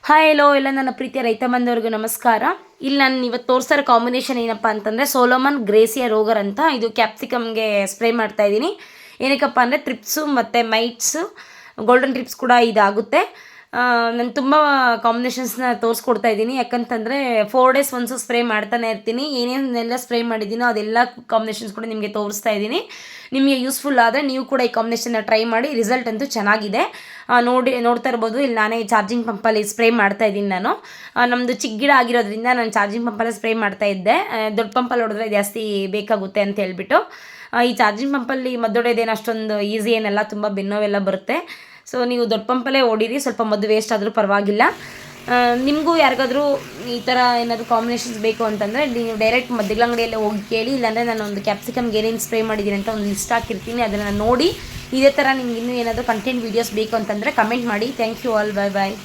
Hi ಎಲ್ಲೋ ಎಲ್ಲ ನನ್ನ ಪ್ರೀತಿಯ ರೈತ ಬಂದವ್ರಿಗೂ ನಮಸ್ಕಾರ. ಇಲ್ಲಿ ನಾನು ಇವತ್ತು ತೋರಿಸ್ತಾರ ಕಾಂಬಿನೇಷನ್ ಏನಪ್ಪ ಅಂತಂದರೆ ಸೋಲೋಮನ್ ಗ್ರೇಸಿಯಾ ರೋಗರ್ ಅಂತ. ಇದು ಕ್ಯಾಪ್ಸಿಕಮ್ಗೆ ಸ್ಪ್ರೇ ಮಾಡ್ತಾ ಇದ್ದೀನಿ. ಏನಕ್ಕಪ್ಪ ಅಂದರೆ ಟ್ರಿಪ್ಸು ಮತ್ತು ಮೈಟ್ಸು ಗೋಲ್ಡನ್ ಟ್ರಿಪ್ಸ್ ಕೂಡ ಇದಾಗುತ್ತೆ. ನಾನು ತುಂಬ ಕಾಂಬಿನೇಷನ್ಸ್ನ ತೋರಿಸ್ಕೊಡ್ತಾ ಇದ್ದೀನಿ. ಯಾಕಂತಂದರೆ 4 ಡೇಸ್ ಒಂದ್ಸು ಸ್ಪ್ರೇ ಮಾಡ್ತಾನೆ ಇರ್ತೀನಿ. ಏನೇನೆಲ್ಲ ಸ್ಪ್ರೇ ಮಾಡಿದ್ದೀನೋ ಅದೆಲ್ಲ ಕಾಂಬಿನೇಷನ್ಸ್ ಕೂಡ ನಿಮಗೆ ತೋರಿಸ್ತಾ ಇದ್ದೀನಿ. ನಿಮಗೆ ಯೂಸ್ಫುಲ್ ಆದರೆ ನೀವು ಕೂಡ ಈ ಕಾಂಬಿನೇಷನ್ನ ಟ್ರೈ ಮಾಡಿ. ರಿಸಲ್ಟ್ ಅಂತೂ ಚೆನ್ನಾಗಿದೆ. ನೋಡ್ತಾ ಇರ್ಬೋದು, ಇಲ್ಲಿ ನಾನೇ ಚಾರ್ಜಿಂಗ್ ಪಂಪಲ್ಲಿ ಸ್ಪ್ರೇ ಮಾಡ್ತಾ ಇದ್ದೀನಿ. ನಮ್ಮದು ಚಿಕ್ಕ ಗಿಡ ಆಗಿರೋದ್ರಿಂದ ನಾನು ಚಾರ್ಜಿಂಗ್ ಪಂಪಲ್ಲೇ ಸ್ಪ್ರೇ ಮಾಡ್ತಾ ಇದ್ದೆ. ದೊಡ್ಡ ಪಂಪಲ್ಲಿ ಹೊಡೆದ್ರೆ ಜಾಸ್ತಿ ಬೇಕಾಗುತ್ತೆ ಅಂತ ಹೇಳ್ಬಿಟ್ಟು ಈ ಚಾರ್ಜಿಂಗ್ ಪಂಪಲ್ಲಿ ಮದ್ದೊಡೆಯೋದೇನು ಅಷ್ಟೊಂದು ಈಸಿ ಏನಲ್ಲ, ತುಂಬ ಬೆನ್ನೋವೆಲ್ಲ ಬರುತ್ತೆ. ಸೊ ನೀವು ದೊಡ್ಡ ಪಂಪಲ್ಲೇ ಹೊಡೀರಿ, ಸ್ವಲ್ಪ ಮದ್ದು ವೇಸ್ಟ್ ಆದರೂ ಪರವಾಗಿಲ್ಲ. ನಿಮಗೂ ಯಾರಿಗಾದರೂ ಈ ಥರ ಏನಾದರೂ ಕಾಂಬಿನೇಷನ್ಸ್ ಬೇಕು ಅಂತಂದರೆ ನೀವು ಡೈರೆಕ್ಟ್ ಮದ್ದುಗಳ ಅಂಗಡಿಯಲ್ಲೇ ಹೋಗಿ ಕೇಳಿ. ಇಲ್ಲಾಂದರೆ ನಾನು ಒಂದು ಕ್ಯಾಪ್ಸಿಕಮ್ಗೆ ಏನೇನು ಸ್ಪ್ರೇ ಮಾಡಿದ್ದೀನಿ ಅಂತ ಒಂದು ಲಿಸ್ಟ್ ಹಾಕಿರ್ತೀನಿ, ಅದನ್ನು ನೋಡಿ ಇದೇ ಥರ ನಿಮ್ಗೆ ಇನ್ನೂ ಏನಾದರೂ ಕಂಟೆಂಟ್ ವೀಡಿಯೋಸ್ ಬೇಕು ಅಂತಂದರೆ ಕಮೆಂಟ್ ಮಾಡಿ. Thank you all, bye bye.